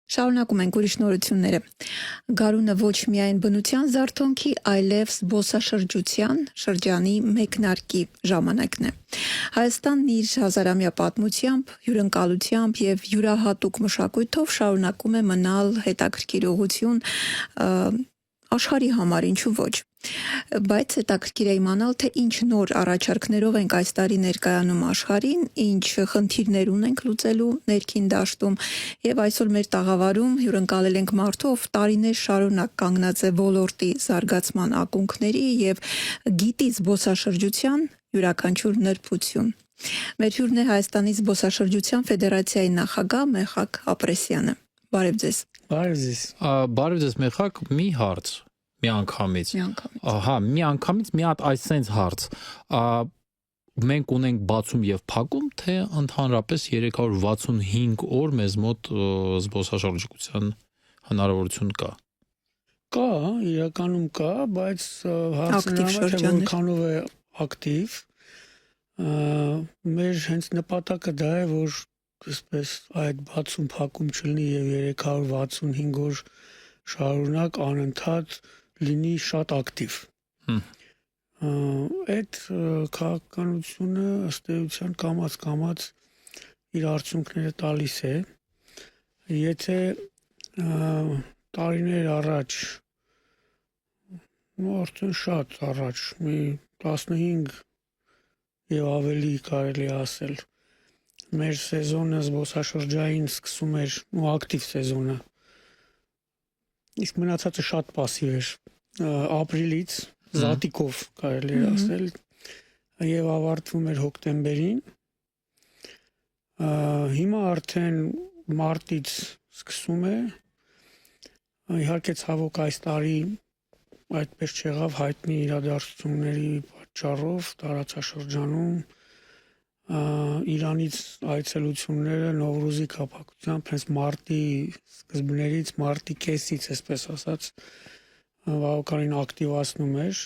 Շարունակում ենք ուրիշ նորությունները։ Գարունը ոչ միայն բնության զարթոնքի, այլև զբոսաշրջության շրջանի մեկնարկի ժամանակն է։ Հայաստանն իր հազարամյա պատմությամբ, հյուրընկալությամբ եւ յուրահատուկ մշակույթով շարունակում է մնալ հետաքրքիր ուղղություն աշխարհի համար, ինչու ոչ։ Բայց հետաքրքիր է իմանալ, թե ինչ նոր առաջարկներով ենք այս տարի ներկայանում աշխարհին, ինչ խնդիրներ ունենք լուծելու ներքին դաշտում եւ այսօր մեր տաղավարում հյուրընկալել ենք մարդու, ով տարիներ շարունակ կանգնած է ոլորտի զարգացման ակունքների եւ գիտի զբոսաշրջության յուրաքանչյուր նրբություն։ Մեր հյուրն է Հայաստանի զբոսաշրջության ֆեդերացիայի նախագահ Մեխակ Ապրեսյանը։ Բարև ձեզ։ Բարև ձեզ։ Բարև ձեզ Մեխակ, մի հարց միանգամից։ Մի անգամից մի հատ այսենց հարց։ Մենք ունենք բացում եւ փակում, թե ընդհանրապես 365 օր մեզ մոտ զբոսաշրջիկության հնարավորություն կա։ Կա, իրականում կա, բայց հարցը որքանով է ակտիվ։ Մեր հենց նպատակը դա է, որ այսպես այդ բացում փակում չլինի եւ 365 օր շարունակ անընդհատ լինի շատ ակտիվ։ Այդ քաղաքականությունը ըստ էության կամաց իր արդյունքները տալիս է։ Եթե տարիներ առաջ, արդեն շատ առաջ, մի 15 եւ ավելի կարելի ասել, մեր սեզոնը զբոսաշրջային սկսում էր ակտիվ սեզոնը։ Իսկ մնացածը շատ пассив էր ապրիլից զատիկով կարելի է ասել եւ ավարտվում էր հոկտեմբերին։ Հիմա արդեն մարտից սկսում է, իհարկե ցավոք այս տարի այդպես չեղավ հայտնի իրադարձությունների պատճառով տարածաշրջանում Իրանից այցելությունները Նովրուզի կապակցությամբ հենց մարտի սկզբներից, մարտի կեսից, այսպես ասած, բավականին ակտիվացնում էր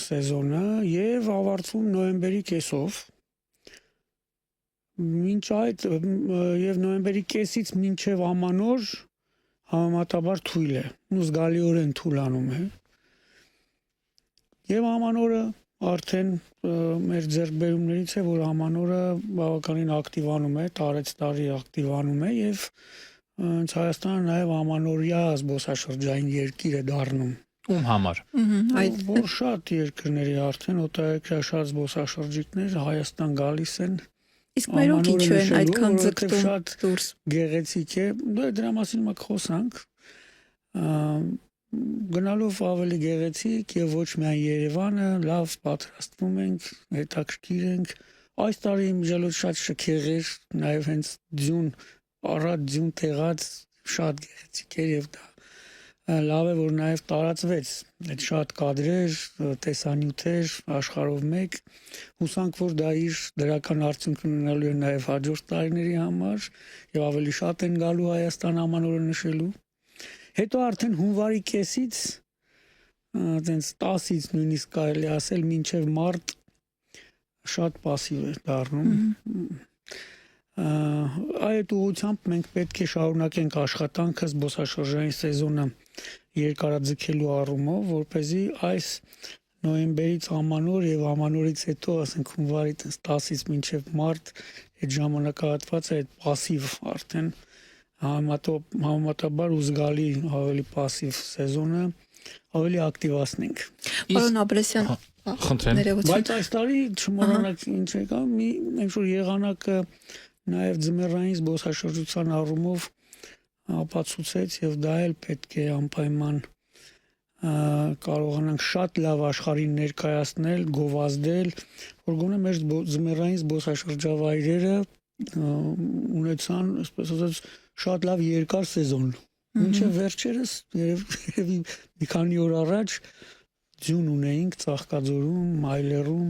սեզոնը եւ ավարտվում նոյեմբերի կեսով։ Մինչ այդ եւ նոյեմբերի կեսից մինչեւ ամանոր համեմատաբար թույլ է, ու զգալիորեն թուլանում է։ Եվ ամանորը արդեն մեր ձեռքբերումներից է, որ ամանորը բավականին ակտիվանում է, տարեց տարի ակտիվանում է եւ հենց Հայաստանը նաեւ ամանորյա զբոսաշրջային երկիր է դառնում։ Ում համար։ Որ շատ երկրների արդեն օտարերկրյա շատ զբոսաշրջիկներ Հայաստան գալիս են։ Իսկ մերոնք ինչու են այդքան ձգտում շատ դուրս։ Գեղեցիկ է, դրա մասին մենք խոսանք։ Գնալով ավելի գեղեցիկ եւ ոչ միայն Երևանը, լավ պատրաստվում ենք, հետաքրքիր ենք։ Այս տարի իմիջիալոց շատ շքեղ էր, նաեւ հենց ձյուն, առատ ձյուն տեղած շատ գեղեցիկ էր եւ դա լավ է որ նաեւ տարածվեց այդ շատ կադրեր, տեսանյութեր աշխարհով մեկ։ Հուսանք որ դա իր դրական արդյունք ունենալու է նաեւ հաջորդ տարիների համար եւ ավելի շատ են գալու Հայաստան ամանորը նշելու։ Հետո արդեն հունվարի կեսից այդպես 10-ից նույնիսկ կարելի ասել մինչև մարտ շատ пассив է դառնում։ Այդ ուղղությամբ մենք պետք է շարունակենք աշխատանքը զբոսաշրջային սեզոնը երկարաձգելու առումով, որպեսզի այս նոյեմբերից ամանոր եւ ամանորից հետո, ասենք հունվարի 10-ից մինչև մարտ այդ ժամանակահատվածը այդ пассив արդեն համեմատաբար ու զգալի ավելի пассив սեզոնը ավելի ակտիվացնենք։ Պարոն Ապրեսյան, խնդրեմ։ Բայց այս տարի չմոռանանք ինչ եկա, մի ինչ-որ եղանակը նաև ձմեռային զբոսաշրջության առումով ապացուցեց եւ դա էլ պետք է անպայման կարողանանք շատ լավ աշխարհին ներկայացնել, գովազդել, որ գոնե մեր ձմեռային զբոսաշրջավայրերը ունեցան, այսպես ասած, շատ լավ երկար սեզոն։ Մինչև վերջերս երևի մի քանի օր առաջ ձյուն ունեինք Ծաղկաձորում, Մայլերում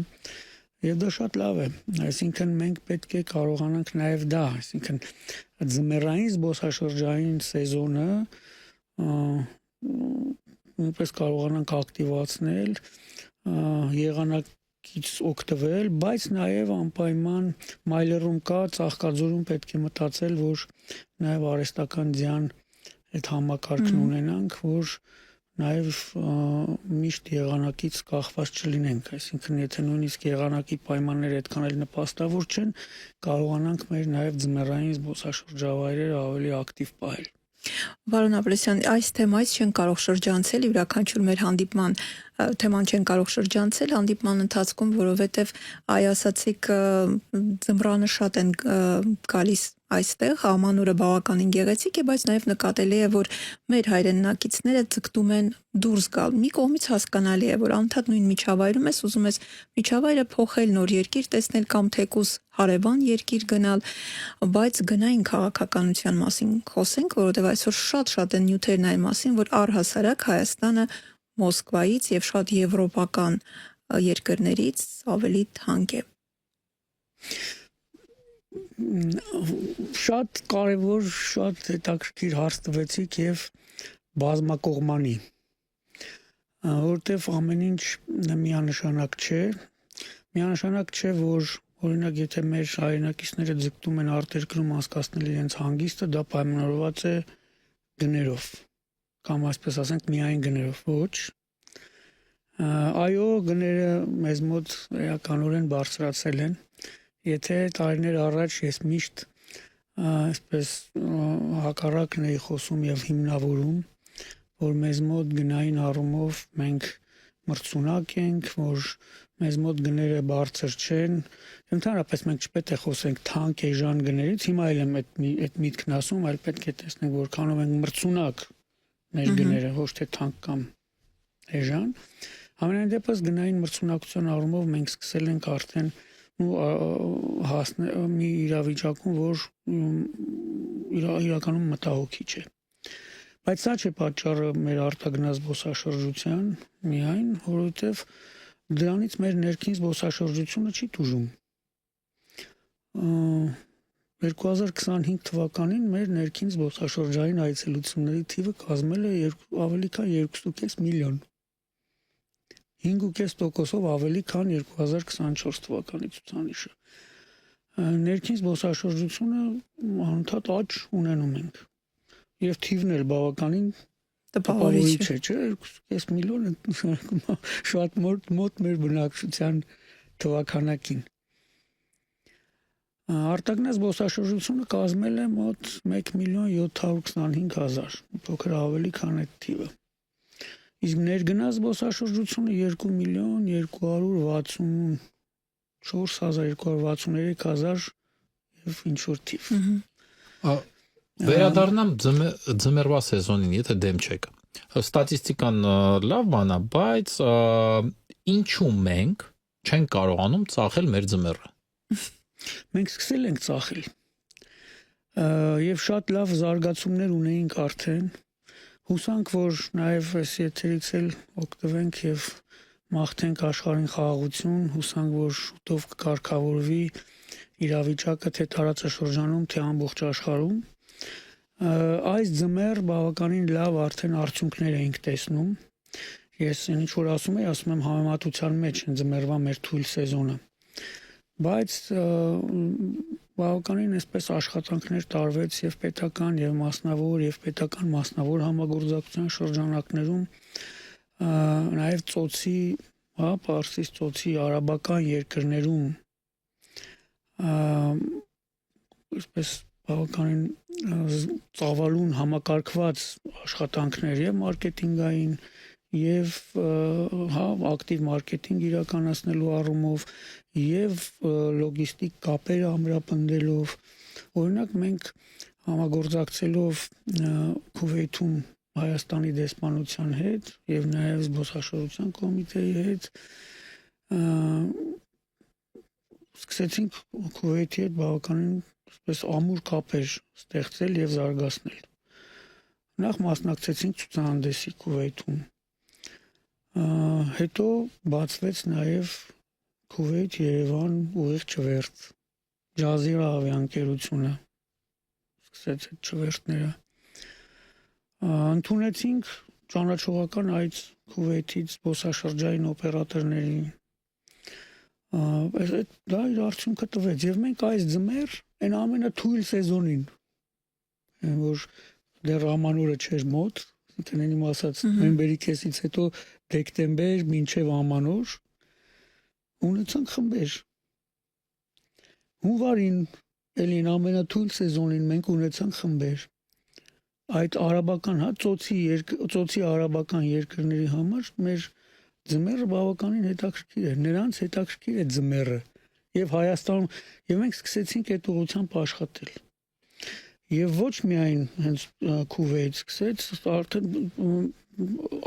եւ դա շատ լավ է։ Այսինքն մենք պետք է կարողանանք նաեւ դա, այսինքն ձմեռային զբոսաշրջային սեզոնը նույնպես կարողանանք ակտիվացնել, եղանակ կից օգտվել, բայց նաև անպայման մայլերում կա, Ծաղկաձորում պետք է մտածել, որ նաև արհեստական ձյան այդ համակարգն ունենանք, որ նաև միշտ եղանակից կախված չլինենք, այսինքն եթե նույնիսկ եղանակի պայմանները այդքան էլ նպաստավոր չեն, կարողանանք մեր նաև ձմեռային զբոսաշրջավայրերը ավելի ակտիվ պահել։ Պարոն Ապրեսյան, այս թեմայից չեն կարող շրջանցել, յուրաքանչյուր մեր հանդիպման թեման չեն կարող շրջանցել հանդիպման ընթացքում, որովհետև այ ասացիք ձմռանը շատ են գալիս այստեղ, ամանորը բավականին գեղեցիկ է, բայց նաև նկատելի է, որ մեր հայրենակիցները ձգտում են դուրս գալ։ Մի կողմից հասկանալի է, որ անդադ նույն միջավայրում ես, ուզում ես միջավայրը փոխել, նոր երկիր տեսնել կամ թեկուզ հարևան երկիր գնալ, բայց գնային քաղաքականության մասին խոսենք, որովհետև այսօր շատ են նյութերն այն մասին, որ առհասարակ Հայաստանը Մոսկվայից եւ շատ եվրոպական երկրներից ավելի թանկ է։ Շատ կարևոր, շատ հետաքրքիր հարց տվեցիք եւ բազմակողմանի, որտեվ ամեն ինչ միանշանակ չէ, որ օրինակ եթե մեր հայրենակիցները ձգտում են արտերկրում անցկացնել իրենց հանգիստը, դա պայմանավորված է գներով, կամ այսպես ասենք միայն գներով, ոչ։ Այո, գները մեզ մոտ էականորեն բարձրացել են, եթե տարիներ առաջ ես միշտ այսպես հակառակն էի խոսում եւ հիմնավորում, որ մեզ մոտ գնային առումով մենք մրցունակ ենք, որ մեզ մոտ գները բարձր չեն, ընդհանրապես մենք չպետք է խոսենք թանկ էժան գներից, հիմա էլ եմ այդ միտքն ասում, այլ պետք է տեսնենք որքանով ենք մրցունակ մեր գները, ոչ թե թանկ կամ էժան։ Համենայն դեպս գնային մրցունակության առումով մենք սկսել ենք արդեն հասնել մի իրավիճակում, որ իրականում մտահոգիչ է։ Բայց սա չէ պատճառը մեր արտագնաց զբոսաշրջության միայն, որովհետև դրանից մեր ներքին զբոսաշրջությունը չի տուժում։ 2025 թվականին մեր ներքին զբոսաշրջային այցելությունների թիվը կազմել է ավելի քան 2.5 միլիոն։ 5.5%-ով ավելի քան 2024 թվականի ցուցանիշը։ Ներքին զբոսաշրջությունը անընդհատ աճ ունենում ենք։ Եվ թիվն էլ բավականին տպավորիչ է, չէ՞, 2.5 միլիոն շատ մոտ մեր բնակչության թվականակին։ Արտագնաց զբոսաշրջությունը կազմել է մոտ 1.725.000, փոքր ավելի քան այդ թիվը։ Իսկ ներգնաց զբոսաշրջությունը 2.264.263.000 եւ ինչ որ թիվ։ Վերադառնամ ձմեռվա սեզոնին, եթե դեմ չեք։ Ստատիստիկան լավ բան է, բայց ինչու մենք չենք կարողանում ծախել մեր ձմեռը։ Մենք սկսել ենք ծախել։ Եվ շատ լավ զարգացումներ ունեինք արդեն։ Հուսանք, որ նաև այս եթերից էլ օգտվենք եւ մաղթենք աշխարհին խաղաղություն, հուսանք, որ շուտով կկարգավորվի իրավիճակը թե տարածաշրջանում, թե ամբողջ աշխարհում։ Այս ձմեռ բավականին լավ արդեն արդյունքներ էինք տեսնում։ Ես ինչ որ ասում եմ համեմատության մեջ են ձմեռվա մեր թույլ սեզոնը։ Բայց բավականին այսպես աշխատանքներ տարվեց եւ պետական եւ մասնավոր համագործակցության շրջանակներում նաեւ ծոցի, Պարսից ծոցի արաբական երկրներում այսպես բավականին ծավալուն համակարգված աշխատանքներ եւ մարքեթինգային եւ ակտիվ մարքեթինգ իրականացնելու առումով եւ լոգիստիկ կապեր ամրապնդելով օրինակ մենք համագործակցելով Քուվեյթում Հայաստանի դեսպանության հետ եւ նաեւ զբոսաշրջության կոմիտեի հետ սկսեցինք Քուվեյթի հետ բավականին այսպես ամուր կապեր ստեղծել եւ զարգացնել։ Նախ մասնակցեցինք ցուցահանդեսի Քուվեյթում։ Հետո բացվեց նաև Քուվեյթ-Երևան ուղիղ չվերթ, Ջազիրա ավիաընկերությունը սկսեց այդ չվերթները։ Ընդունեցինք ճանաչողական այց Քուվեյթից զբոսաշրջային օպերատորներին։ Դա իր արդյունքը տվեց եւ մենք այս ձմեռ այն ամենաթույլ սեզոնին որ դեռ ամանորը չէր մոտ, ինքնին ասած նոյեմբերի կեսից հետո դեկտեմբեր մինչև ամանոր ունեցանք խմբեր։ Հունվարին էլին ամենաթույլ սեզոնին մենք ունեցանք խմբեր։ Այդ արաբական, ծոցի արաբական երկրների համար մեր ձմեռը բավականին հետաքրքիր էր, նրանց հետաքրքիր է ձմեռը եւ Հայաստանում եւ մենք սկսեցինք այդ ուղղությամբ աշխատել։ Եվ ոչ միայն հենց Քուվեյթ սկսեց, արդեն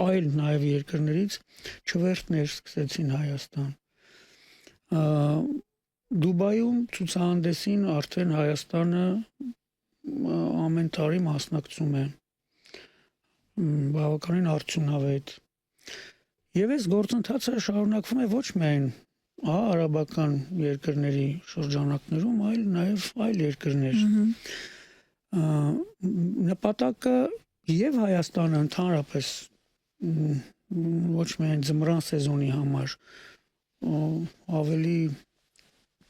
այլ նաեւ երկրներից չվերթներ սկսեցին Հայաստան։ Դուբայում ցուցահանդեսին արդեն Հայաստանը ամեն տարի մասնակցում է։ Բավականին արդյունավետ։ Եվ այս գործընթացը շարունակվում է ոչ միայն արաբական երկրների շրջանակներում, այլ նաև այլ երկրներ։ Նպատակը եւ Հայաստանը ընդհանրապես ոչ միայն ձմռան սեզոնի համար ավելի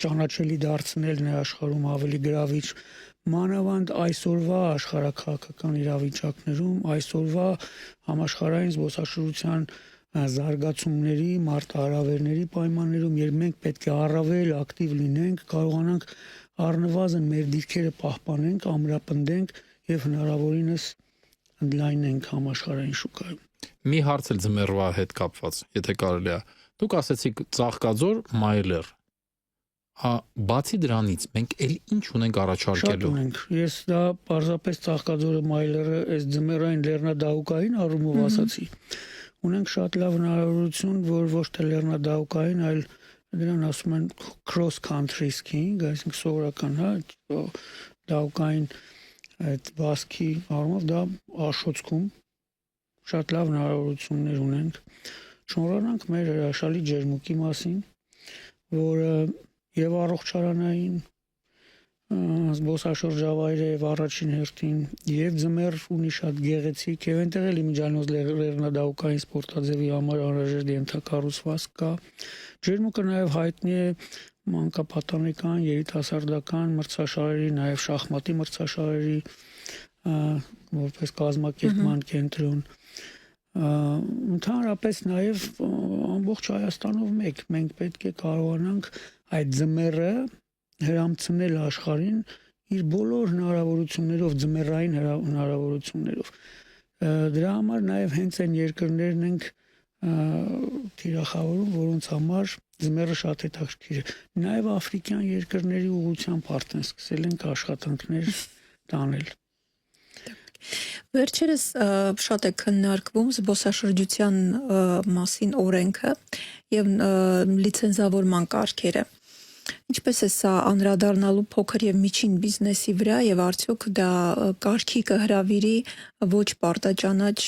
ճանաչելի դարձնել է աշխարհում ավելի գրավիչ մանավանդ այսօրվա աշխարհակաղակական իրավիճակներում, այսօրվա համաշխարհային զբոսաշրջության զարգացումների, մարտահրավերների պայմաններում, երբ մենք պետք է առավել ակտիվ լինենք, կարողանանք առնվազն մեր դիրքերը պահպանենք, ամրապնդենք եւ հնարավորինս ընդլայնենք համաշխարհային շուկայում։ Մի հարց էլ ձմեռվա հետ կապված, եթե կարելի է։ Դուք ասացիք Ծաղկաձոր, Մայլեր։ Բացի դրանից մենք էլ ինչ ունենք առաջարկելու։ Շատ ունենք։ Ես դա պարզապես Ծաղկաձորը, Մայլերը, այս ձմեռային լեռնադահուկային առումով ասացի։ Ունենք շատ լավ հնարավորություն, որ ոչ թե լեռնադահուկային, այլ դրան ասում են cross country skiing, այսինքն սովորական, դահուկային այդ վազքի առումով դա Աշոցքում շատ լավ հնարավորություններ ունենք։ Շնորհանանք մեր հրաշալի ջերմուկի մասին, որը եւ առողջարանային զբոսաշրջավայր է եւ առաջին հերթին եւ ձմեռ ունի շատ գեղեցիկ եւ այնտեղ էլ իմիջիանոց լեռնադահուկային սպորտաձևի համար անհրաժեշտ ենթակառուցվածք կա։ Ջերմուկը նաեւ հայտնի է մանկապատանեկան, երիտասարդական մրցաշարերի, նաեւ շախմատի մրցաշարերի որպես կազմակերպման կենտրոն։ Ընդհանրապես նաեւ ամբողջ Հայաստանով մենք պետք է կարողանանք այդ ձմեռը հրամցնել աշխարհին իր բոլոր հնարավորություններով, ձմեռային հնարավորություններով։ Դրա համար նաև հենց այն երկրներն ենք թիրախավորում, որոնց համար ձմեռը շատ հետաքրքիր է։ Նաև աֆրիկյան երկրների ուղղությամբ արդեն սկսել ենք աշխատանքներ տանել։ Վերջերս շատ է քննարկվում զբոսաշրջության մասին օրենքը եւ լիցենզավորման կարգերը։ Ինչպես է սա անդրադառնալու փոքր եւ միջին բիզնեսի վրա եւ արդյոք դա կարգի կհրավիրի ոչ պարտաճանաչ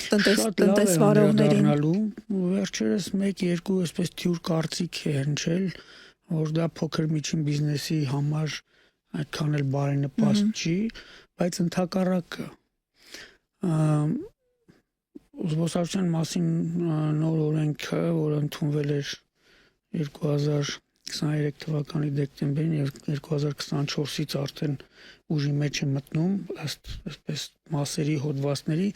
տնտեսվարողներին։ Վերջերս 1-2 այսպես թյուր կարծիք է հնչել, որ դա փոքր միջին բիզնեսի համար այդքան էլ բարենպաստ չի, բայց ընդհակառակը զբոսաշրջության մասին նոր օրենքը, որը ընդունվել էր 2023 թվականի դեկտեմբերին եւ 2024-ից արդեն ուժի մեջ է մտնում, այսպես մասերի հոդվածների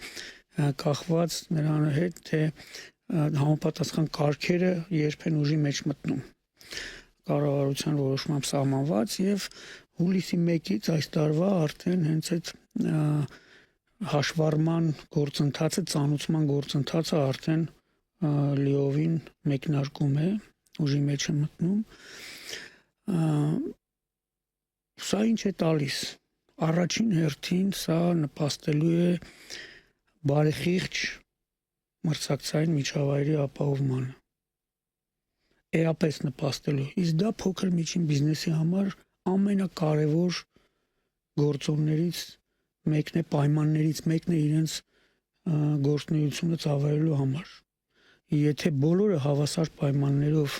կախված նրան հետ թե համապատասխան կարգերը երբ են ուժի մեջ մտնում կառավարության որոշմամբ սահմանված եւ հուլիսի 1-ից այս տարվա արդեն հենց այդ հաշվառման գործընթացը, ծանուցման գործընթացը արդեն լիովին մեկնարկում է, ուժի մեջ է մտնում։ Սա ինչ է տալիս։ Առաջին հերթին սա նպաստելու է բարեխիղճ մրցակցային միջավայրի ապահովմանը։ Էապես նպաստելու։ Իսկ դա փոքր միջին բիզնեսի համար ամենակարևոր գործոններից մեկն է, պայմաններից մեկն է իրենց գործունեությունը ծավալելու համար։ Եթե բոլորը հավասար պայմաններով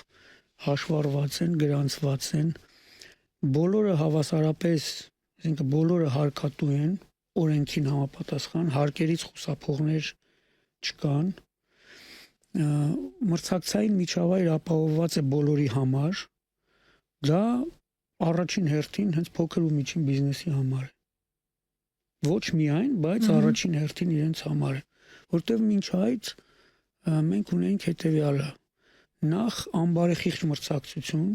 հաշվառված են, գրանցված են, բոլորը հավասարապես, այսինքն բոլորը հարկատու են, օրենքին համապատասխան, հարկերից խուսափողներ չկան, մրցակցային միջավայր ապահովված է բոլորի համար, դա առաջին հերթին հենց փոքր ու միջին բիզնեսի համար է։ Ոչ միայն, բայց առաջին հերթին իրենց համար է, որտեղ մինչ այդ մենք ունենք հետևյալը. նախ անբարեխիղճ մրցակցություն,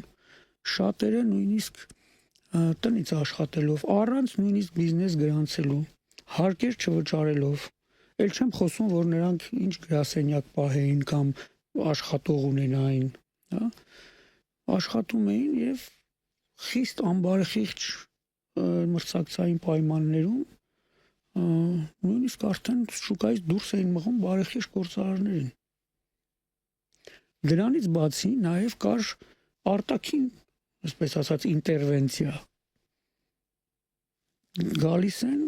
շատերը նույնիսկ տնից աշխատելով, առանց նույնիսկ բիզնես գրանցելու, հարկեր չվճարելով, ել չեմ խոսում, որ նրանք ինչ գրասենյակ պահեին կամ աշխատող ունենային, հա, աշխատում էին եւ խիստ անբարեխիղճ մրցակցային պայմաններում նույնիսկ արդեն շուկայից դուրս էին մղում բարեխիղճ գործարարներին։ Դրանից բացի նաեւ կար արտաքին, այսպես ասած, ինտերվենցիա։ Գալիս են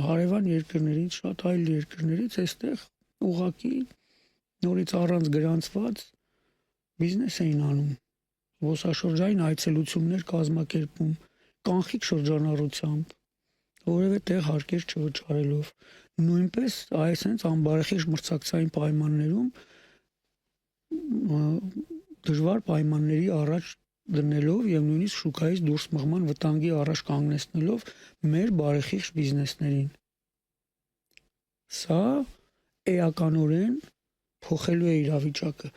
հարևան երկրներից, շատ այլ երկրներից, այստեղ ուղղակի նորից առանց գրանցված բիզնես էին անում, զբոսաշրջային այցելություններ կազմակերպում, կանխիկ շրջանառությամբ, որևէ տեղ հարկեր չվճարելով, նույնպես այսպես անբարեխիղճ մրցակցային պայմաններում դժվար պայմանների առաջ դնելով եւ նույնիսկ շուկայից դուրս մղման վտանգի առաջ կանգնեցնելով մեր բարեխիղճ բիզնեսներին։ Սա էականորեն փոխելու է իրավիճակը։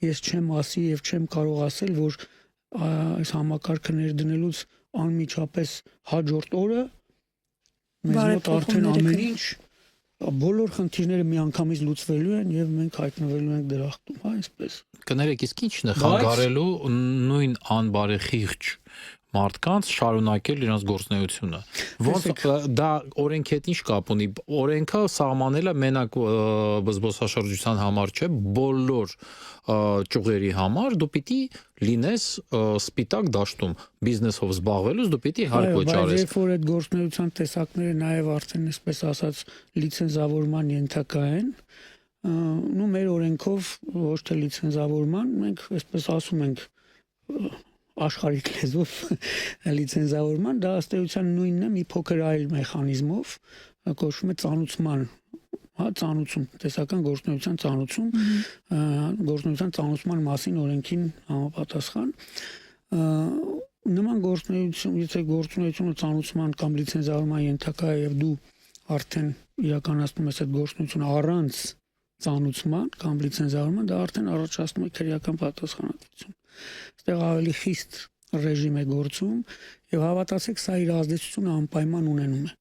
Ես չեմ ասի եւ չեմ կարող ասել, որ այս համակարգը ներդնելուց անմիջապես հաջորդ օրը մեզ մոտ արդեն ամեն ինչ բոլոր խնդիրները միանգամից լուծվելու են եւ մենք հայտնվելու ենք դրախտում, հա, այսպես։ Կներեք, իսկ ի՞նչն է խանգարելու նույն անբարեխիղճ մարդկանց շարունակել իրենց գործունեությունը։ Ոնց դա օրենքի հետ ինչ կապ ունի։ Օրենքը սահմանել է մենակ զբոսաշրջության համար չէ, բոլոր ճյուղերի համար դու պիտի լինես սպիտակ դաշտում բիզնեսով զբաղվելուց դու պիտի հարկ վճարես։ Բայց երբ որ այդ գործունեության տեսակները նաև արդեն այսպես ասած լիցենզավորման ենթակա են, նու մեր օրենքով ոչ թե լիցենզավորման, մենք այսպես ասում ենք աշխարհիկ լեզվով լիցենզավորման, դա ըստ էության նույնն է մի փոքր այլ մեխանիզմով, կոչվում է ծանուցման, հա, ծանուցում, տեսական գործունեության ծանուցում, գործունեության ծանուցման մասին օրենքին համապատասխան, նման գործունեություն, եթե գործունեությունը ծանուցման կամ լիցենզավորման ենթակա է եւ դու արդեն իրականացնում ես այդ գործունեությունը առանց ծանուցման կամ լիցենզավորման, դա արդեն առաջացնում է քրեական պատասխանատվություն։ Այստեղ ավելի խիստ ռեժիմ է գործում եւ հավատացեք, սա իր ազդեցությունը անպայման ունենում է։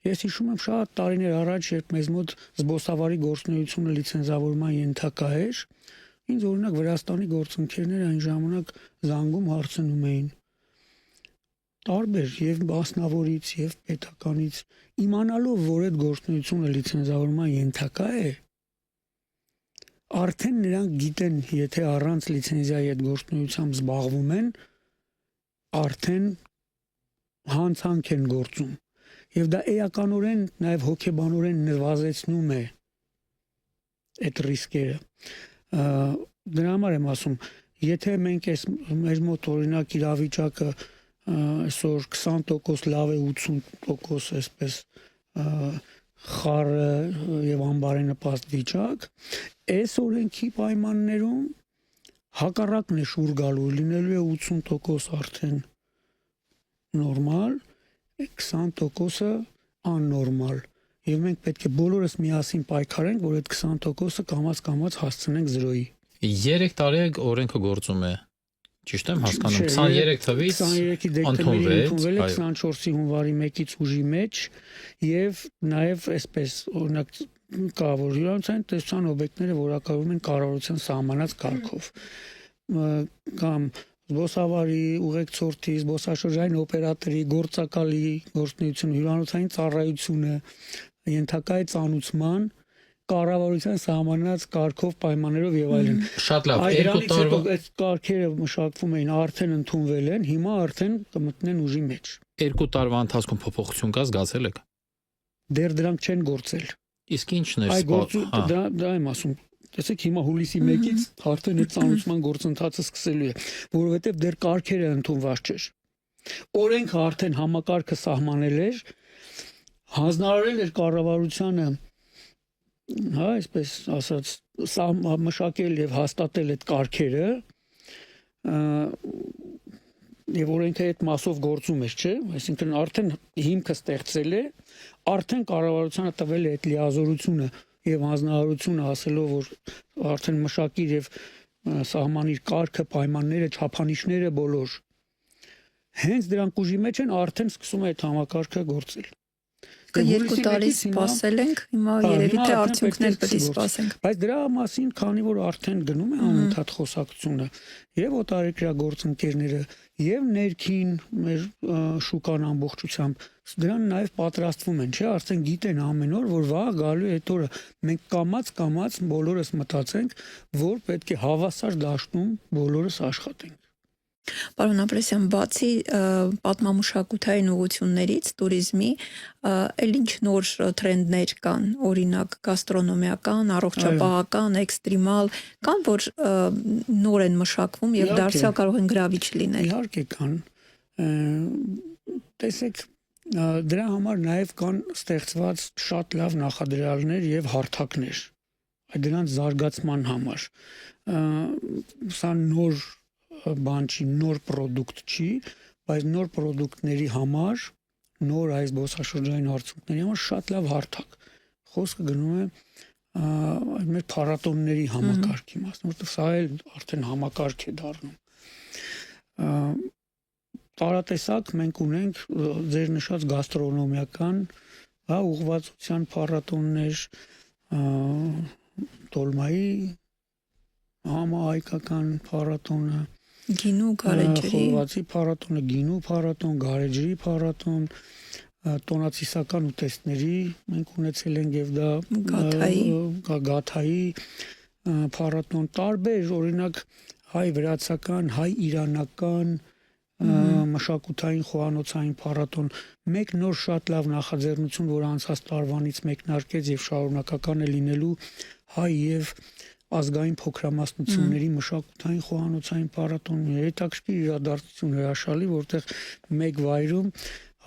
Ես հիշում եմ շատ տարիներ առաջ, երբ մեզ մոտ զբոսավարի գործունեությունը լիցենզավորման ենթակա էր, ինձ օրինակ Վրաստանի գործընկերները այն ժամանակ զանգում հարցնում էին տարբեր եւ մասնավորից եւ պետականից, իմանալով, որ այդ գործունեությունը լիցենզավորման ենթակա է, արդեն նրանք գիտեն, եթե առանց լիցենզիայի այդ գործունեությամբ զբաղվում են, արդեն հանցանք են գործում։ Եվ դա էականորեն, նաև հոգեբանորեն նվազեցնում է այդ ռիսկերը։ Դրա համար եմ ասում, եթե մենք այս մեր մոտ օրինակ իրավիճակը այսօր 20% լավ է, 80% այսպես խառը եւ անբարենպաստ վիճակ, այս օրենքի պայմաններում հակառակն է շուռ գալու, լինելու է 80% արդեն նորմալ, 20%-ը աննորմալ։ Եվ մենք պետք է բոլորս միասին պայքարենք, որ այդ 20%-ը կամաց հասցնենք 0-ի։ 3 տարի օրենքը գործում է։ Ճիշտ եմ հասկանում։ 23 թվից 23-ի դեկտեմբերին ընդունվել է, 24-ի հունվարի 1-ից ուժի մեջ եւ նաեւ այսպես օրինակ կա որ հյուրանոցային տեսության օբյեկտները որակավորվում են կառավարության սահմանած կարգով կամ զբոսավարի, ուղեկցորդի, զբոսաշրջային օպերատորի, գործակալի գործունեությունը, հյուրանոցային ծառայությունը ենթակա է ծանուցման կառավարության սահմանած կարգով պայմաններով եւ այլն։ Շատ լավ, երկու տարվա այդ կարգերը մշակվում էին, արդեն ընդունվել են, հիմա արդեն կմտնեն ուժի մեջ։ 2 տարվա ընթացքում փոփոխություն կա, զգացել եք։ Դեռ դրանք չեն գործել։ Իսկ ի՞նչն էր դա եմ ասում։ Տեսեք, հիմա հուլիսի 1-ից արդեն այդ ծանուցման գործընթացը սկսելու է, որովհետեւ դեռ կարգերը ընդունված չէր։ Օրենքը արդեն համակարգը սահմանել էր, հանձնարարել էր կառավարությանը հա, այսպես ասած, սա մշակել եւ հաստատել այդ կարգերը, եւ օրենքը այդ մասով գործում է, չէ՞, այսինքն արդեն հիմքը ստեղծել է, արդեն կառավարությանը տվել է այդ լիազորությունը եւ հանձնարարությունը ասելով, որ արդեն մշակիր եւ սահմանիր կարգը, պայմանները, չափանիշները բոլոր։ Հենց դրանք ուժի մեջ են, արդեն սկսում է այդ համակարգը գործել։ Երկու տարի սպասել ենք, հիմա երևի թե արդյունքներ պետք է սպասենք։ Բայց դրա մասին, քանի որ արդեն գնում է անընդհատ խոսակցությունը, եւ օտարերկրյա գործընկերները, եւ ներքին մեր շուկան ամբողջությամբ, դրան նաեւ պատրաստվում են, չէ՞, արդեն գիտեն ամեն օր, որ վաղ գալու է այդ օրը։ Մենք կամաց բոլորս մտածենք, որ պետք է հավասար դաշտում բոլորս աշխատենք։ Պարոն Ապրեսյան, բացի պատմամշակութային ուղղություններից, туриզմի, էլ ինչ նոր թրենդներ կան, օրինակ գաստրոնոմիական, առողջապահական, էքստրեմալ, կան, որ նոր են մշակվում եւ դարձյալ կարող են գրավիչ լինել։ Իհարկե կան։ Տեսեք, դրա համար նաեւ կան ստեղծված շատ լավ նախադրյալներ եւ հարթակներ։ Այդ դրանց զարգացման համար։ Սա նոր բան չի, նոր product չի, բայց նոր product-ների համար, նոր այս զբոսաշրջային արդյունքների համար շատ լավ հարթակ։ Խոսքը գնում է մեր փառատոնների համակարգի մասին, որտեղ սա էլ արդեն համակարգ է դառնում։ Տարատեսակ մենք ունենք ձեր նշած գաստրոնոմիական, հա, ուղղվածության փառատոններ, տոլմայի համահայկական փառատոնը, Գինու գարեջրի, խորվաթի փառատոնը, գինու փառատոն, գարեջրի փառատոն, տոնացիսական ուտեստների մենք ունեցել ենք եւ դա գաթայի փառատոն, տարբեր, օրինակ հայ վրացական, հայ իրանական մշակութային խոհանոցային փառատոն, մեկ նոր շատ լավ նախաձեռնություն, որ անցած տարվանից մեկնարկեց եւ շարունակական է լինելու հայ եւ ազգային փոքրամասնությունների մշակութային խոհանոցային փառատոն, հետաքրքիր իրադարձություն հրաշալի, որտեղ մեկ վայրում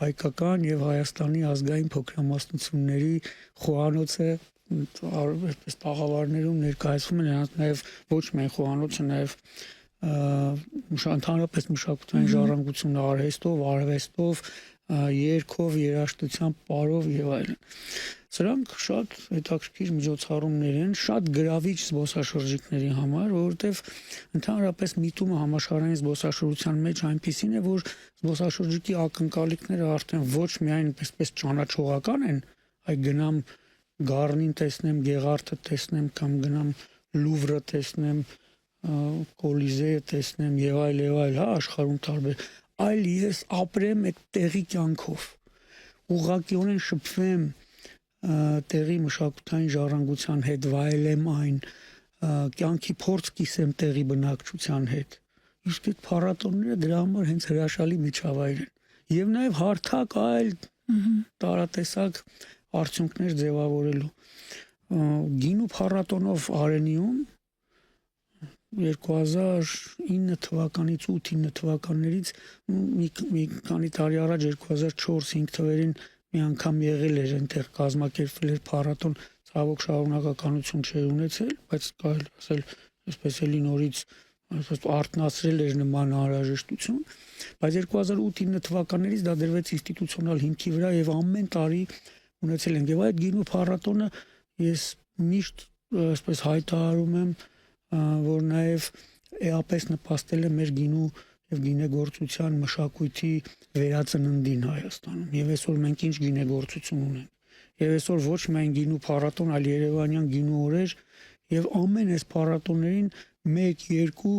հայկական եւ Հայաստանի ազգային փոքրամասնությունների խոհանոցը այսպես տաղավարներում ներկայացվում են, նրանց նաեւ ոչ միայն խոհանոցը, նաեւ ընդհանրապես մշակութային ժառանգությունը արհեստով, արվեստով, երգով, երաժշտությամբ, պարով եւ այլն։ Սրանք շատ հետաքրքիր միջոցառումներ են, շատ գրավիչ զբոսաշրջիկների համար, որովհետև ընդհանրապես միտումը համաշխարհային զբոսաշրջության մեջ այնպիսին է, որ զբոսաշրջիկի ակնկալիքները արդեն ոչ միայն այսպես ճանաչողական են, այլ գնամ Գառնին տեսնեմ, Գեղարդը տեսնեմ կամ գնամ Լուվրը տեսնեմ, Կոլիզեը տեսնեմ եւ այլ, հա, աշխարհում տարբեր, այլ ես ապրեմ այդ տեղի կյանքով, ուղղակիորեն շփվեմ տեղի մշակութային ժառանգության հետ, վայելեմ այն, կյանքի փորձ կիսեմ տեղի բնակչության հետ։ Իսկ այդ փառատոնները դրա համար հենց հրաշալի միջավայր են։ Եվ նաև հարթակ այլ տարատեսակ արդյունքներ ձևավորելու։ Գինու փառատոնով Արենիում 2009 թվականից 8-9 թվականներից մի քանի տարի առաջ 2004-5 թվերին մի անգամ եղել էր այնտեղ կազմակերպվել էր փառատոն, ցավոք շարունակականություն չէր ունեցել, բայց կարելի ասել այսպես էլի նորից այսպես արտնասրել էր նման անհրաժեշտություն, բայց 2008-9 թվականներից դա դրվեց ինստիտուցիոնալ հիմքի վրա եւ ամեն տարի ունեցել ենք եւ այդ գինու փառատոնը ես միշտ այսպես հայտարարում եմ, որ նաեւ էապես նպաստել է մեր գինու եւ գինեգործության մշակույթի վերածննդին Հայաստանում։ Եվ այսօր մենք ինչ գինեգործություն ունենք։ Եվ այսօր ոչ միայն գինու փառատոն, այլ Երևանյան գինու օրեր եւ ամեն այս փառատոններին 1-2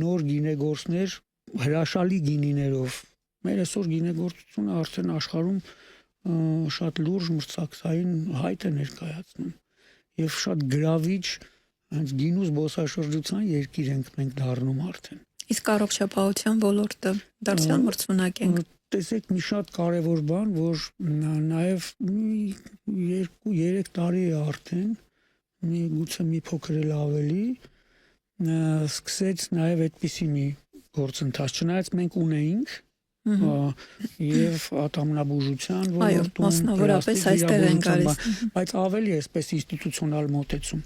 նոր գինեգործներ հրաշալի գինիներով։ Մեր այսօր գինեգործությունը արդեն աշխարհում շատ լուրջ մրցակցային հայտ է ներկայացնում եւ շատ գրավիչ հենց գինու զբոսաշրջության երկիր ենք մենք դառնում արդեն։ Իսկ առողջապահության ոլորտը դարձյալ մրցունակ ենք։ Տեսեք մի շատ կարևոր բան, որ նաև 2-3 տարի է արդեն, գուցե մի փոքր էլ ավելի, սկսեց նաև այդպիսի մի գործընթաց, չնայած մենք ունեինք, եւ ատամնաբուժության Այո, ոլորտում մասնավորապես այստեղ են գալիս։ բայց ավելի էսպես ինստիտուցիոնալ մոտեցում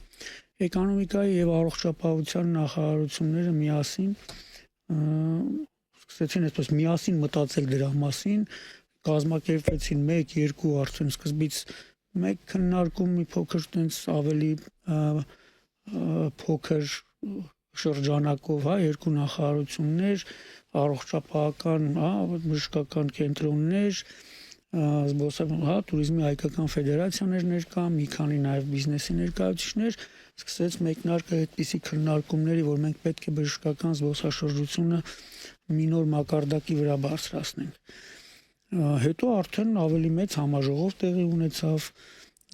էկոնոմիկայի եւ առողջապահության նախարարությունները միասին սկսեցին այսպես միասին մտածել դրա մասին, կազմակերպեցին 1-2 արդեն սկզբից մեկ քննարկում մի փոքր տենց ավելի փոքր շրջանակով, երկու նախարարություններ, առողջապահական, բժշկական կենտրոններ, туриզմի հայկական ֆեդերացիաներ ներկա, մի քանի նաև բիզնեսի ներկայացուցիչներ, սկսեց մեկնարկը այդպիսի քննարկումների, որ մենք պետք է բժշկական զբոսաշրջությունը մի նոր մակարդակի վրա բարձրացնենք։ Հետո արդեն ավելի մեծ համաժողով տեղի ունեցավ,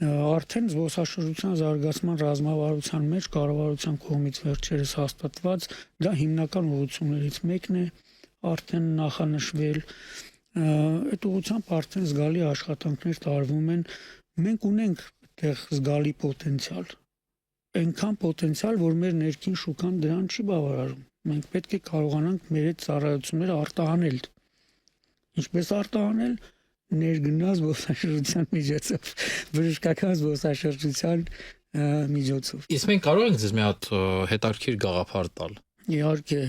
արդեն զբոսաշրջության զարգացման ռազմավարության մեջ կառավարության կողմից վերջերս հաստատված դա հիմնական ուղղություններից մեկն է արդեն նախանշվել այդ ուղղությամբ արդեն զգալի աշխատանքներ տարվում են մենք ունենք այդտեղ զգալի պոտենցիալ այնքան պոտենցիալ որ մեր ներքին շուկան դրան չի բավարարում մենք պետք է կարողանանք մեր այդ ծառայությունները արտահանել ինչպես արտահանել ներգնաց զբոսաշրջության միջոցով, բժշկական զբոսաշրջության միջոցով։ Իսկ մենք կարող ենք ձեզ մի հատ հետաքրքիր գաղափար տալ։ Իհարկե։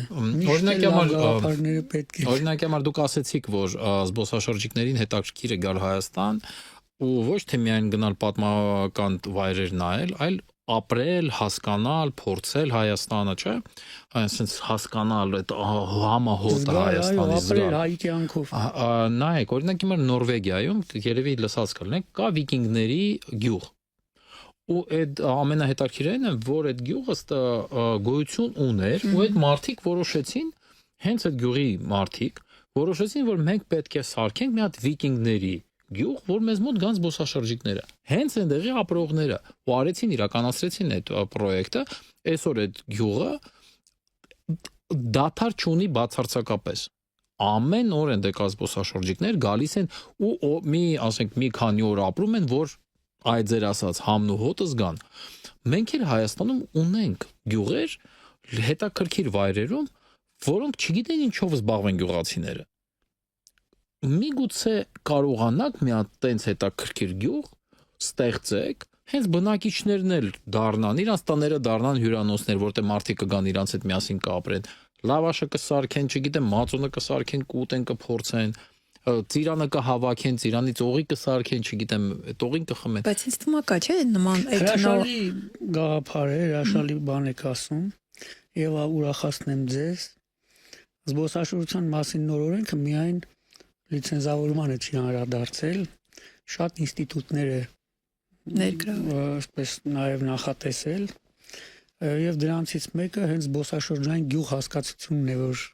Օրինակ համար դուք ասեցիք, որ զբոսաշրջիկներին հետաքրքիր է գալ Հայաստան ու ոչ թե միայն գնալ պատմական վայրեր նայել, այլ ապրել, հասկանալ, փորձել Հայաստանը, չէ՞։ Այսինքն հասկանալ այդ համահոտը Հայաստանի զգալ հայ կյանքով։ Նայեք, օրինակ հիմա Նորվեգիայում երևի լսած կլինեք, կա վիկինգների գյուղ։ Ու այդ ամենահետաքրքիրն է, որ այդ գյուղը գոյություն ուներ, ու այդ մարդիկ որոշեցին, հենց այդ գյուղի մարդիկ որոշեցին, որ մենք պետք է սարքենք մի հատ վիկինգների գյուղ, որ մեզ մոտ գան զբոսաշրջիկները։ Հենց այնտեղի ապրողները ու արեցին իրականացրեցին այդ պրոյեկտը, այսօր այդ գյուղը դադար չունի բացարձակապես։ Ամեն օր են դեկա զբոսաշրջիկներ գալիս են ու մի, ասենք, մի քանի օր ապրում են, որ այդ ձեր ասած համն ու հոտը զգան։ Մենք էլ Հայաստանում ունենք գյուղեր հետաքրքիր վայրերում, որոնք չգիտեն ինչով զբաղվեն գյուղացիները։ Միգուցե կարողանաք մի հատ տենց հետաքրքիր գյուղ ստեղծեք, հենց բնակիչներն էլ դառնան, իրանց տները դառնան հյուրանոցներ, որտեղ մարդիկ կգան իրանց հետ միասին կապրեն, լավաշը կսարքեն, չգիտեմ, մածունը կսարքեն, կուտեն, կփորձեն, ծիրանը կհավաքեն, ծիրանից օղի կսարքեն, չգիտեմ, այդ օղին կխմեն։ Բայց ինձ թվում է, չէ՞, նման այդ հրաշալի գաղափար է, հրաշալի բան եք ասում, եւ ուրախացնեմ ձեզ։ Զբոսաշրջության մասին նոր օրենքը միայն լիցենզավորմանը չի անդրադարձել, շատ ինստիտուտներ է այսպես նաև նախատեսել եւ դրանցից մեկը հենց զբոսաշրջային գյուղ հասկացությունն է, որ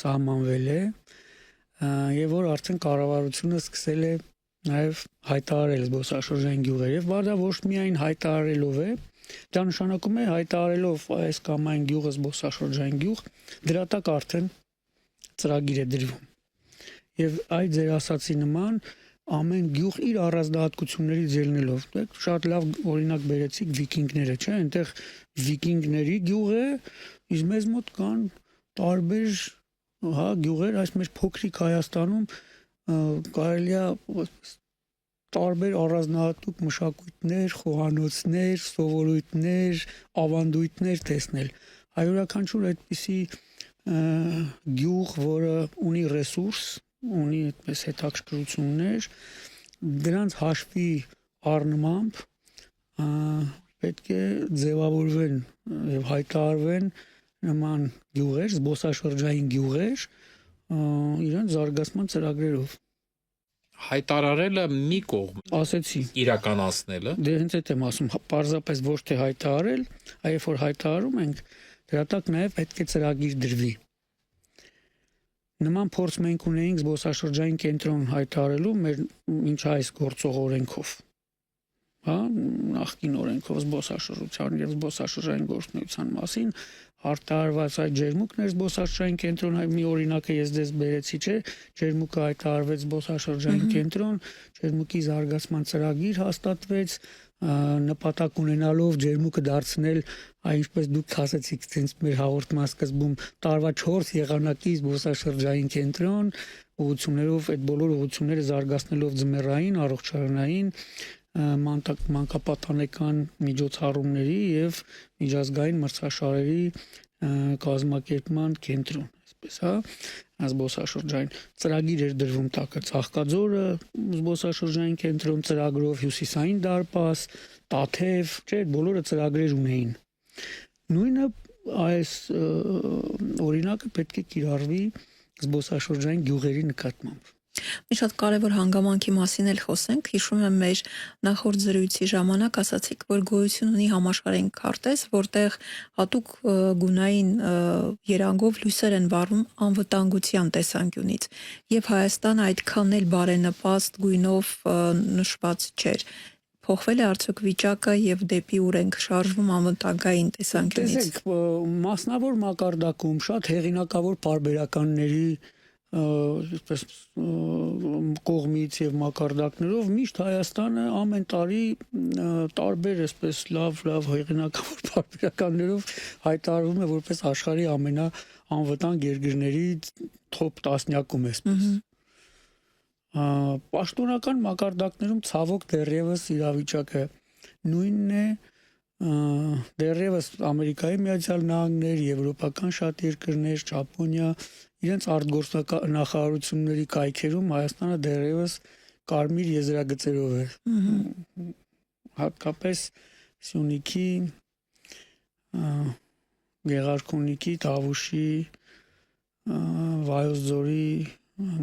սահմանվել է եւ որ արդեն կառավարությունը սկսել է նաև հայտարարել զբոսաշրջային գյուղեր եւ դա ոչ միայն հայտարարելով է, դա նշանակում է հայտարարելով այս կամ այն գյուղը զբոսաշրջային գյուղ, դրա տակ արդեն ծրագիր է դրվում։ Եվ այդ ձեր ասացի նման ամեն գյուղ իր առանձնահատկություններից ելնելով, շատ լավ օրինակ բերեցիք վիկինգները, չէ՞, այնտեղ վիկինգների գյուղ է, իսկ մեզ մոտ կան տարբեր գյուղեր, այս մեր փոքրիկ Հայաստանում կարելի է տարբեր առանձնահատուկ մշակույթներ, խոհանոցներ, սովորույթներ, ավանդույթներ տեսնել։ Յուրաքանչյուր այդպիսի գյուղ, որը ունի ռեսուրս, ունի այդպես հետաքրքրություններ, դրանց հաշվի առնմամբ պետք է ձևավորվեն եւ հայտարարվեն նման գյուղեր, զբոսաշրջային գյուղեր, իրենց զարգացման ծրագրերով։ Հայտարարելը մի կողմ, ասեցի, իրականացնելը։ Դե հենց այդ եմ ասում, պարզապես ոչ թե հայտարարել, այլ որ հայտարարում ենք, դրա տակ նաեւ պետք է ծրագիր դրվի։ Նման փորձ մենք ունեինք զբոսաշրջային կենտրոն հայտարարելու մեր ինչ այս գործող օրենքով։ Նախկին օրենքով զբոսաշրջության եւ զբոսաշրջային գործունեության մասին հայտարարված այդ ջերմուկն էր զբոսաշրջային կենտրոն, մի օրինակը ես դες բերեցի, չէ, ջերմուկը հայտարարվեց զբոսաշրջային կենտրոն, ջերմուկի զարգացման ծրագիր հաստատվեց, նպատակ ունենալով ջերմուկը դարձնել, ինչպես դուք ասացիք, ցենց մեր հաղորդման սկզբում տարվա 4 եղանակի զբոսաշրջային կենտրոն, ուղղություններով այդ բոլոր ուղղությունները զարգացնելով ձմեռային, առողջարանային, մանկապատանեկան միջոցառումների եւ միջազգային մրցաշարերի կազմակերպման կենտրոն, այսպես հա, զբոսաշրջային ծրագիր էր դրվում տակը Ծաղկաձորը զբոսաշրջային կենտրոն ծրագրով, Հյուսիսային դարպաս, Տաթև, չէ, բոլորը ծրագրեր ունեին։ Նույնը այս օրինակը պետք է կիրառվի զբոսաշրջային գյուղերի նկատմամբ։ Մի շատ կարևոր հանգամանքի մասին էլ խոսենք, հիշում եմ մեր նախորդ զրույցի ժամանակ ասացիք, որ գոյություն ունի համաշխարհային քարտեզ, որտեղ հատուկ գունային երանգով լույսեր են վառվում անվտանգության տեսանկյունից, եւ Հայաստանը այդքան էլ բարենպաստ գույնով նշված չէր։ Փոխվել է արդյոք վիճակը եւ դեպի ուր ենք շարժվում անվտանգային տեսանկյունից։ Տեսեք, մասնավոր մակարդակում շատ հեղինակավոր պարբերականների այսպես կողմից եւ մակարդակներով միշտ Հայաստանը ամեն տարի տարբեր այսպես լավ հեղինակավոր պարբերականներով հայտարարվում է որպես աշխարհի ամենաանվտանգ երկրների top 10-ում այսպես։ Պաշտոնական մակարդակներում ցավոք դեռևս իրավիճակը նույնն է, դեռևս Ամերիկայի Միացյալ Նահանգներ, եվրոպական շատ երկրներ, Ճապոնիա, իրենց արտգործնախարարությունների կայքերում Հայաստանը դեռևս կարմիր եզրագծերով է։ Հատկապես Սյունիքի, Գեղարքունիքի, Տավուշի, Վայոց ձորի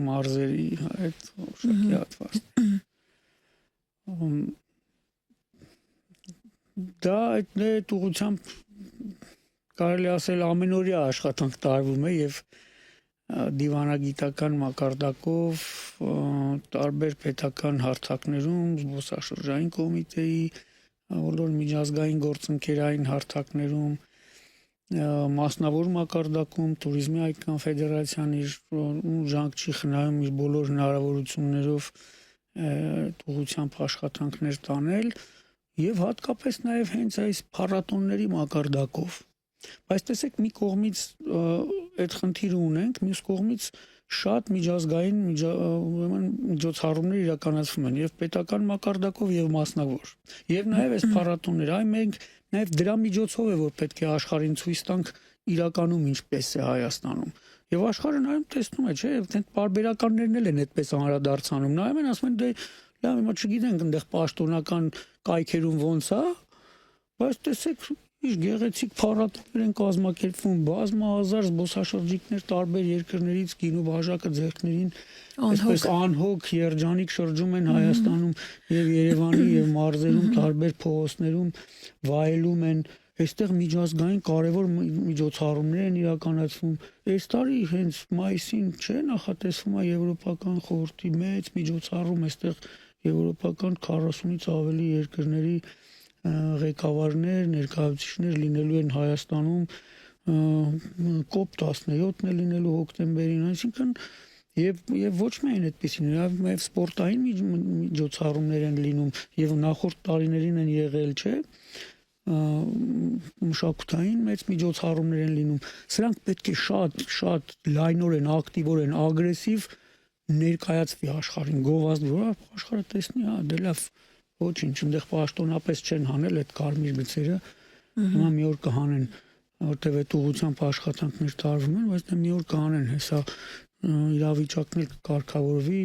մարզերի այդ շրջանի հատվածը։ Դա այդ ուղղությամբ կարելի ասել ամենօրյա աշխատանք տարվում է եւ դիվանագիտական մակարդակով տարբեր պետական հարթակներում, զբոսաշրջային կոմիտեի, բոլոր միջազգային գործընկերային հարթակներում, մասնավոր մակարդակում туриզմի այգական ֆեդերացիան իր ժանկ չի խնայում իր բոլոր հնարավորություններով ուղղությամբ աշխատանքներ տանել եւ հատկապես նաեւ հենց այս փառատոնների մակարդակով։ Բայց տեսեք, մի կողմից այդ խնդիրը ունենք, մյուս կողմից շատ միջազգային միջոցառումներ իրականացվում են եւ պետական մակարդակով եւ մասնավոր։ Եւ նաեւ այս փառատոնները, այ մենք նաեւ դրա միջոցով է որ պետք է աշխարհին ցույց տանք իրականում ինչպես է Հայաստանում։ Եվ աշխարհը նայում տեսնում է, չէ, այդ պարբերականներն էլ են այդպես անդրադարձանում։ Նայում են, ասում են դե լավ, հիմա չգիտենք այնտեղ պաշտոնական կայքերում ոնց է, բայց տեսեք Ինչ գեղեցիկ փառատոներ են կազմակերպվում, բազմահազար զբոսաշրջիկներ տարբեր երկրներից գինու բաժակը ձեռքներին այսպես անհոգ երջանիկ շրջում են Հայաստանում եւ Երևանի եւ մարզերում տարբեր փողոցներում վայելում են, այստեղ միջազգային կարևոր միջոցառումներ են իրականացվում։ Այս տարի հենց մայիսին չէ նախատեսվում է Եվրոպական խորհրդի մեծ միջոցառում, այստեղ եվրոպական 40-ից ավելի երկրների ղեկավարներ, ներկայացուցիչներ լինելու են Հայաստանում, COP17-ն է լինելու հոկտեմբերին, այսինքն եւ ոչ միայն այդպեսին, նաեւ սպորտային միջոցառումներ են լինում եւ նախորդ տարիներին են եղել, չէ, մշակութային մեծ միջոցառումներ են լինում։ Սրանք պետք է շատ լայնորեն, ակտիվորեն, ագրեսիվ ներկայացվի աշխարհին, գովազդ, որ աշխարհը տեսնի, հա, դե լավ ոչինչ, այնտեղ պաշտոնապես չեն հանել այդ կարմիր գծերը, հիմա մի օր կհանեն, որտեղ այդ ուղղությամբ աշխատանքներ տարվում են, բայց մի օր կհանեն, հեսա իրավիճակն էլ կկարգավորվի,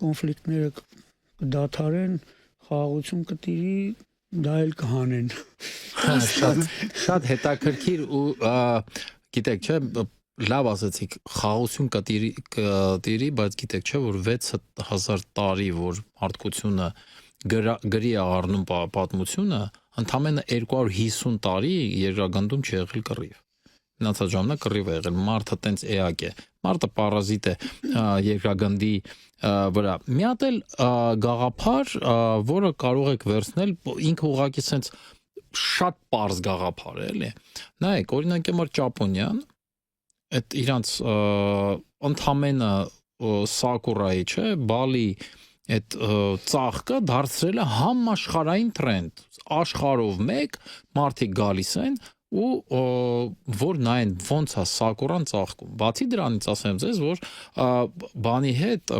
կոնֆլիկտները կդադարեն, խաղաղություն կտիրի, դա էլ կհանեն։ Շատ հետաքրքիր ու գիտեք, չէ, լավ ասացիք, խաղաղություն կտիրի, բայց գիտեք չէ, որ 6000 տարի, որ մարդկությունը գրի է առնում պատմությունը, ընդամենը 250 տարի երկրագնդում չի եղել կռիվ։ Մնացած ժամանակ կռիվ է եղել, մարդը տենց էակ է, մարդը պարազիտ է երկրագնդի վրա։ Մի հատ էլ գաղափար, որը կարող եք վերցնել, ինքը ուղղակի սենց շատ պարզ գաղափար է, էլի։ Նայեք, օրինակ համար Ճապոնիան այդ իրանց ընդամենը սակուրայի, չէ, բալի այդ ծաղկը դարձրել է համաշխարհային տրենդ, աշխարհով մեկ մարդիկ գալիս են ու որ նայեն ոնց է սակուրան ծաղկում։ Բացի դրանից ասեմ ձեզ, որ բանի հետ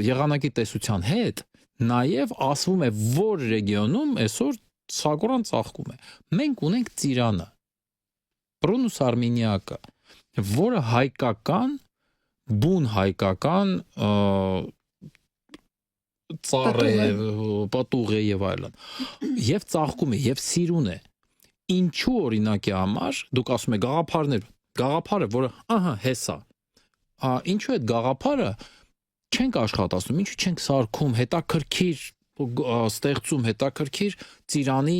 եղանակի տեսության հետ նաև ասվում է, որ ռեգիոնում այսօր սակուրան ծաղկում է։ Մենք ունենք ծիրանը, Prunus armeniaca, որը հայկական, բուն հայկական ծառ է, պատուղ է եւ այլն։ Եվ ծաղկում է, եւ սիրուն է։ Ինչու օրինակի համար դուք ասում եք գաղափարը, որը հեսա։ Ինչու այդ գաղափարը չենք աշխատացնում, ինչու չենք սարքում հետաքրքիր ստեղծում հետաքրքիր ծիրանի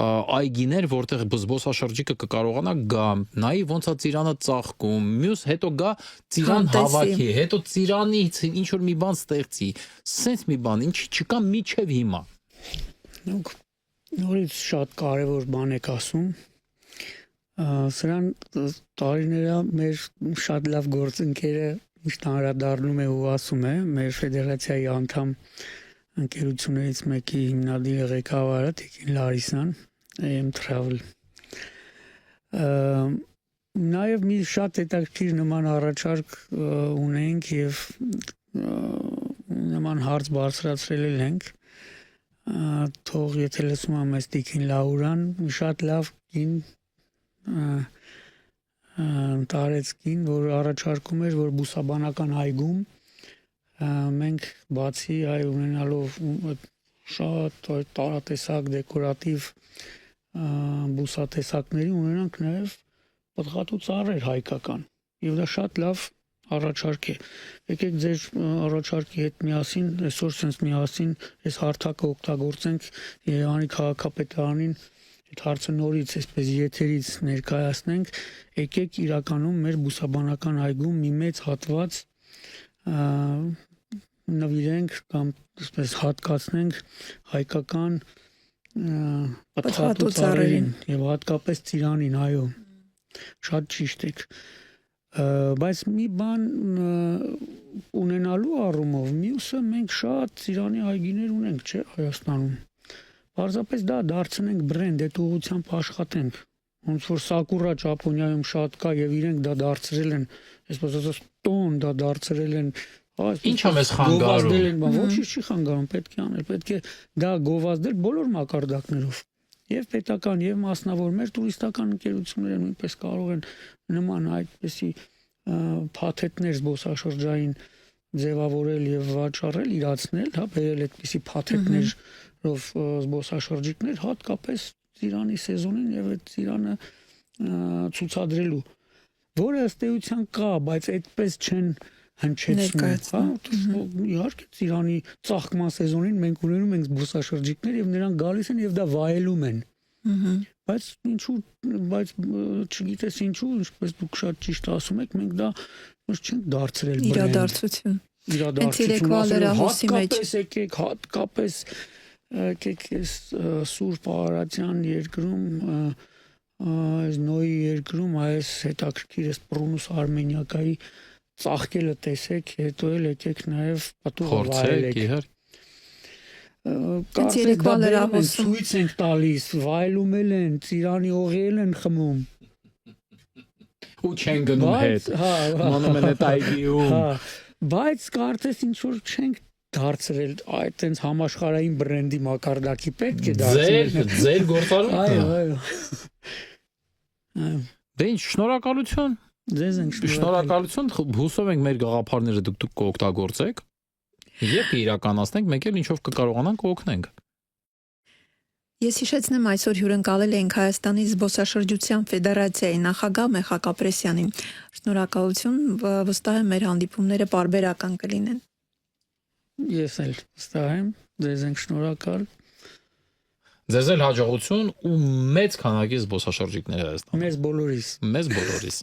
այգիներ, որտեղ զբոսաշրջիկը կկարողանա գա, նայի ոնց է ծիրանը ծաղկում, մյուս հետո գա ծիրան հավաքի, հետո ծիրանից ինչ որ մի բան ստեղծի, սենց մի բան, ինչի չկա միջև հիմա։ Դուք նորից շատ կարևոր բան եք ասում։ Սրան տարիները մեր շատ լավ գործընկերը միշտ անդրադառնում է ու ասում է, մեր ֆեդերացիայի անդամ ընկերություններից մեկի հիմնադիր ղեկավարը Տիկին Լարիսան, AM Travel։ Նաև մի շատ հետաքրքիր նման առաջարկ ունենք եւ նման հարց բարձրացրել ենք։ Թող եթե լսում եմ այս Տիկին Լաուրան, շատ լավ կին տարեցկին, որ առաջարկում էր, որ բուսաբանական այգում մենք բացի այ ունենալով շատ տարատեսակ դեկորատիվ բուսատեսակների ունենանք նաև պտղատու ծառեր հայկական եւ դա շատ լավ առաջարկ է եկեք ձեր առաջարկի հետ միասին այսօր sense միասին այս հարթակը օգտագործենք Երևանի քաղաքապետարանին այդ հարցը նորից այսպես եթերից ներկայացնենք եկեք իրականում մեր բուսաբանական այգում մի մեծ հատված նվիրենք կամ այսպես հատկացնենք հայկական պտղատու ծառերին եւ հատկապես ծիրանին, այո, շատ ճիշտ եք, բայց մի բան ունենալու առումով մյուսը մենք շատ ծիրանի այգիներ ունենք, չէ, Հայաստանում, պարզապես դա դարձնենք բրենդ, այդ ուղղությամբ աշխատենք, ոնց որ Սակուրա Ճապոնիայում շատ կա եւ իրենք դա դարձրել են, այսպես ասած տոն դա դարձրել են Ինչա մեզ խանգարում։ Ոչինչ չի խանգարում, պետք է անել, պետք է դա գովազդել բոլոր մակարդակներով։ Եվ պետական, եւ մասնավոր մեր տուրիստական ընկերությունները նույնպես կարող են նման այդպիսի փաթեթներ զբոսաշրջային ձևավորել եւ վաճառել, իրացնել, հա, բերել այդպիսի փաթեթներով զբոսաշրջիկներ հատկապես ծիրանի սեզոնին եւ այդ ծիրանը ցուցադրելու, որը ըստ էության կա, բայց այդպես չեն հնչեցնում, իհարկե ծիրանի ծաղկման սեզոնին մենք ունենում ենք զբոսաշրջիկներ եւ նրանք գալիս են եւ դա վայելում են։ Բայց ինչու, բայց չգիտես ինչու, ինչպես դուք շատ ճիշտ ասում եք, մենք դա չենք դարձրել իրադարձություն։ Հատկապես եկեք, հատկապես եկեք այս Սուրբ Արարատյան երկրում, այս Նոյի երկրում, այս հետաքրքիր այս Prunus armeniaca-ի ծաղկելը տեսեք, հետո էլ եկեք նաև պատուղը վայելեք։ Կարծեք դա ցույց ենք տալիս, վայելում են, ծիրանի օղել են խմում։ Ու չեն գնում հետ։ Մանում են այդ այգիում։ Բայց կարծես ինչ որ չենք դարձրել այդ այնց համաշխարհային բրենդի մակարդակի պետք է դարձնել։ Ձեր գործարում։ Այո։ Դե ինչ, շնորհակալություն։ Ձեզ ենք շնորհակալություն, հուսով ենք մեր գաղափարները դուք կօգտագործեք եւ կիրականացնենք, մենք էլ ինչով կկարողանանք օգնենք։ Ես հիշեցնեմ այսօր հյուրընկալել ենք Հայաստանի զբոսաշրջության ֆեդերացիայի նախագահ Մեխակ Ապրեսյանին։ Շնորհակալություն, վստահ եմ մեր հանդիպումները պարբերական կլինեն։ Ես էլ վստահ եմ, ձեզ ենք շնորհակալ։ Ձեզ էլ հաջողություն ու մեծ քանակի զբոսաշրջիկներ Հայաստանում։ Մեզ բոլորիս։